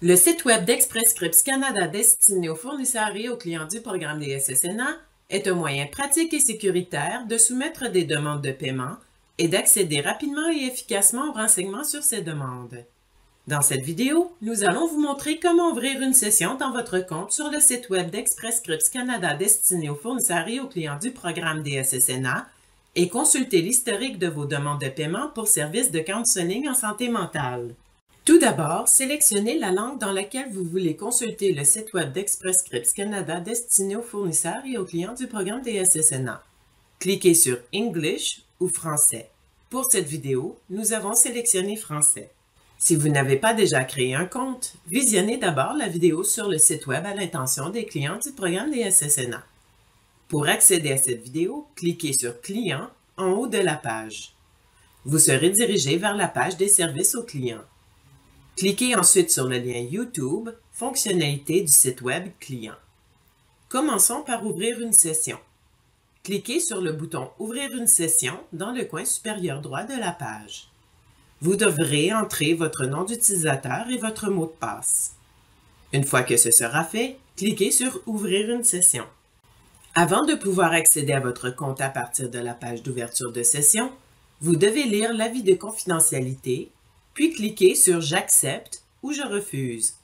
Le site web d'Express Scripts Canada destiné aux fournisseurs et aux clients du programme des SSNA est un moyen pratique et sécuritaire de soumettre des demandes de paiement et d'accéder rapidement et efficacement aux renseignements sur ces demandes. Dans cette vidéo, nous allons vous montrer comment ouvrir une session dans votre compte sur le site web d'Express Scripts Canada destiné aux fournisseurs et aux clients du programme des SSNA et consulter l'historique de vos demandes de paiement pour services de counseling en santé mentale. Tout d'abord, sélectionnez la langue dans laquelle vous voulez consulter le site web d'Express Scripts Canada destiné aux fournisseurs et aux clients du programme des SSNA. Cliquez sur English ou Français. Pour cette vidéo, nous avons sélectionné Français. Si vous n'avez pas déjà créé un compte, visionnez d'abord la vidéo sur le site web à l'intention des clients du programme des SSNA. Pour accéder à cette vidéo, cliquez sur Clients en haut de la page. Vous serez dirigé vers la page des services aux clients. Cliquez ensuite sur le lien YouTube, fonctionnalité du site web client. Commençons par ouvrir une session. Cliquez sur le bouton Ouvrir une session dans le coin supérieur droit de la page. Vous devrez entrer votre nom d'utilisateur et votre mot de passe. Une fois que ce sera fait, cliquez sur Ouvrir une session. Avant de pouvoir accéder à votre compte à partir de la page d'ouverture de session, vous devez lire l'avis de confidentialité, puis cliquez sur « J'accepte » ou « Je refuse ».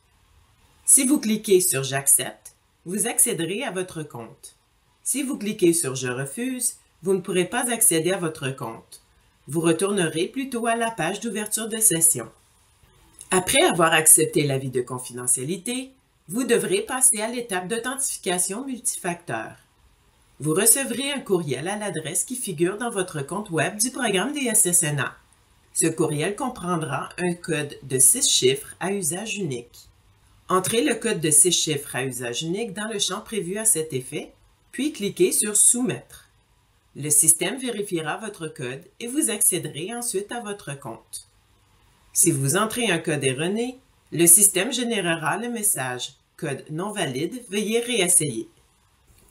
Si vous cliquez sur « J'accepte », vous accéderez à votre compte. Si vous cliquez sur « Je refuse », vous ne pourrez pas accéder à votre compte. Vous retournerez plutôt à la page d'ouverture de session. Après avoir accepté l'avis de confidentialité, vous devrez passer à l'étape d'authentification multifacteur. Vous recevrez un courriel à l'adresse qui figure dans votre compte web du programme des SSNA. Ce courriel comprendra un code de 6 chiffres à usage unique. Entrez le code de 6 chiffres à usage unique dans le champ prévu à cet effet, puis cliquez sur « Soumettre ». Le système vérifiera votre code et vous accéderez ensuite à votre compte. Si vous entrez un code erroné, le système générera le message « Code non valide, veuillez réessayer ».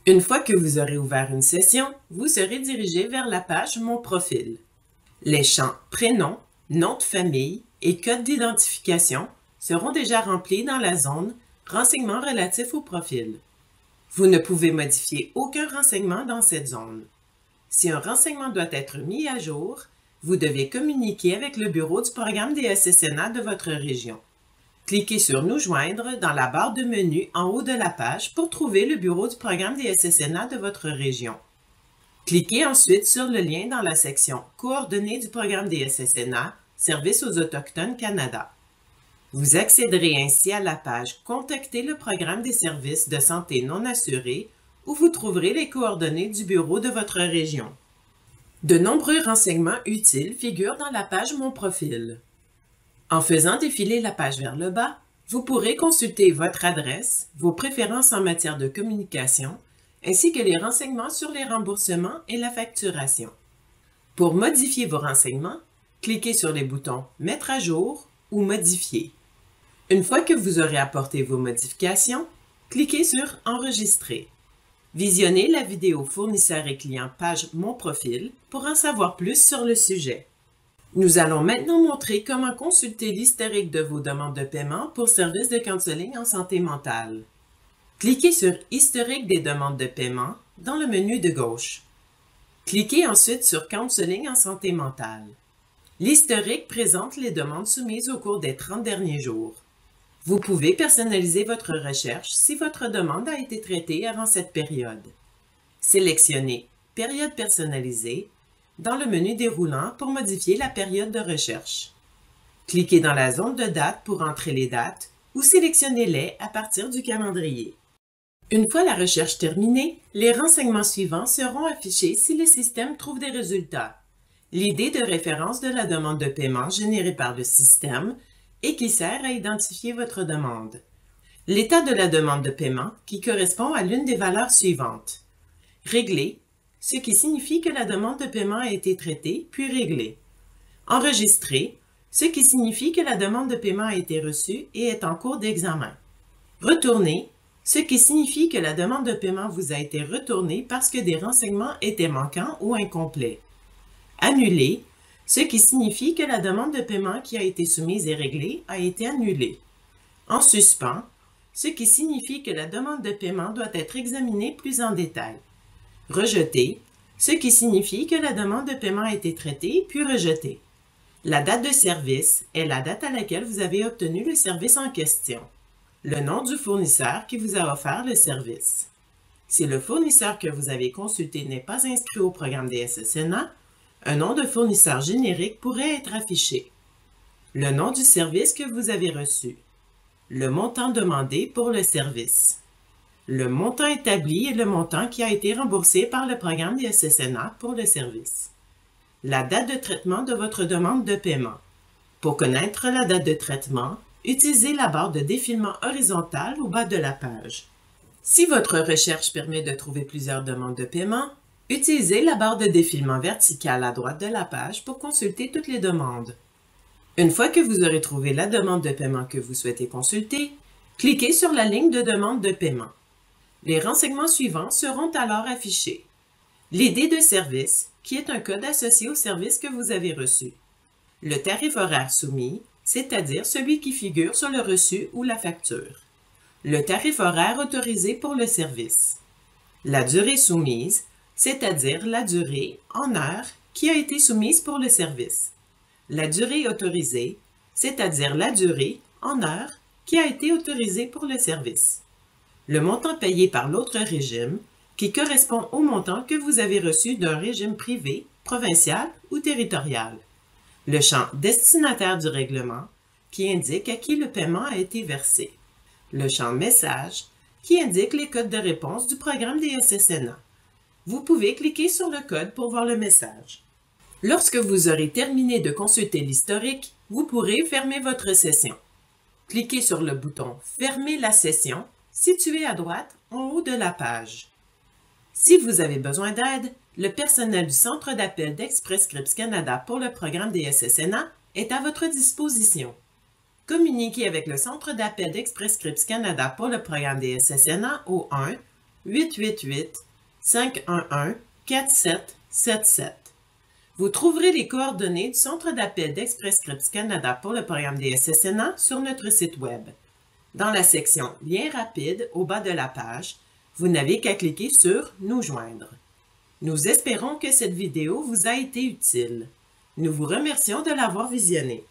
Une fois que vous aurez ouvert une session, vous serez dirigé vers la page « Mon profil ». Les champs Prénom, Nom de famille et Code d'identification seront déjà remplis dans la zone Renseignements relatifs au profil. Vous ne pouvez modifier aucun renseignement dans cette zone. Si un renseignement doit être mis à jour, vous devez communiquer avec le bureau du programme des SSNA de votre région. Cliquez sur « Nous joindre » dans la barre de menu en haut de la page pour trouver le bureau du programme des SSNA de votre région. Cliquez ensuite sur le lien dans la section « Coordonnées du programme des SSNA, Services aux Autochtones Canada ». Vous accéderez ainsi à la page « Contacter le programme des services de santé non assurés » où vous trouverez les coordonnées du bureau de votre région. De nombreux renseignements utiles figurent dans la page « Mon profil ». En faisant défiler la page vers le bas, vous pourrez consulter votre adresse, vos préférences en matière de communication, ainsi que les renseignements sur les remboursements et la facturation. Pour modifier vos renseignements, cliquez sur les boutons « Mettre à jour » ou « Modifier ». Une fois que vous aurez apporté vos modifications, cliquez sur « Enregistrer ». Visionnez la vidéo Fournisseurs et clients page Mon profil pour en savoir plus sur le sujet. Nous allons maintenant montrer comment consulter l'historique de vos demandes de paiement pour services de counseling en santé mentale. Cliquez sur Historique des demandes de paiement dans le menu de gauche. Cliquez ensuite sur Counseling en santé mentale. L'historique présente les demandes soumises au cours des 30 derniers jours. Vous pouvez personnaliser votre recherche si votre demande a été traitée avant cette période. Sélectionnez « Période personnalisée » dans le menu déroulant pour modifier la période de recherche. Cliquez dans la zone de date pour entrer les dates ou sélectionnez-les à partir du calendrier. Une fois la recherche terminée, les renseignements suivants seront affichés si le système trouve des résultats. L'idée de référence de la demande de paiement générée par le système et qui sert à identifier votre demande. L'état de la demande de paiement qui correspond à l'une des valeurs suivantes. Réglé, ce qui signifie que la demande de paiement a été traitée puis réglée. Enregistré, ce qui signifie que la demande de paiement a été reçue et est en cours d'examen. Retourné, ce qui signifie que la demande de paiement vous a été retournée parce que des renseignements étaient manquants ou incomplets. Annulé, ce qui signifie que la demande de paiement qui a été soumise et réglée a été annulée. en suspens, ce qui signifie que la demande de paiement doit être examinée plus en détail. Rejeté, ce qui signifie que la demande de paiement a été traitée puis rejetée. La date de service est la date à laquelle vous avez obtenu le service en question. Le nom du fournisseur qui vous a offert le service. Si le fournisseur que vous avez consulté n'est pas inscrit au programme des SSNA, un nom de fournisseur générique pourrait être affiché. Le nom du service que vous avez reçu. Le montant demandé pour le service. Le montant établi et le montant qui a été remboursé par le programme des SSNA pour le service. La date de traitement de votre demande de paiement. Pour connaître la date de traitement, utilisez la barre de défilement horizontale au bas de la page. Si votre recherche permet de trouver plusieurs demandes de paiement, utilisez la barre de défilement verticale à droite de la page pour consulter toutes les demandes. Une fois que vous aurez trouvé la demande de paiement que vous souhaitez consulter, cliquez sur la ligne de demande de paiement. Les renseignements suivants seront alors affichés. L'idée de service, qui est un code associé au service que vous avez reçu. Le tarif horaire soumis, c'est-à-dire celui qui figure sur le reçu ou la facture. Le tarif horaire autorisé pour le service. La durée soumise, c'est-à-dire la durée en heures qui a été soumise pour le service. La durée autorisée, c'est-à-dire la durée en heures qui a été autorisée pour le service. Le montant payé par l'autre régime, qui correspond au montant que vous avez reçu d'un régime privé, provincial ou territorial. Le champ destinataire du règlement, qui indique à qui le paiement a été versé. Le champ message, qui indique les codes de réponse du programme des SSNA. Vous pouvez cliquer sur le code pour voir le message. Lorsque vous aurez terminé de consulter l'historique, vous pourrez fermer votre session. Cliquez sur le bouton « Fermer la session » situé à droite en haut de la page. Si vous avez besoin d'aide, le personnel du Centre d'appel d'Express Scripts Canada pour le programme des SSNA est à votre disposition. Communiquez avec le Centre d'appel d'Express Scripts Canada pour le programme des SSNA au 1-888-511-4777. Vous trouverez les coordonnées du Centre d'appel d'Express Scripts Canada pour le programme des SSNA sur notre site Web. Dans la section « Liens rapides » au bas de la page, vous n'avez qu'à cliquer sur « Nous joindre ». Nous espérons que cette vidéo vous a été utile. Nous vous remercions de l'avoir visionnée.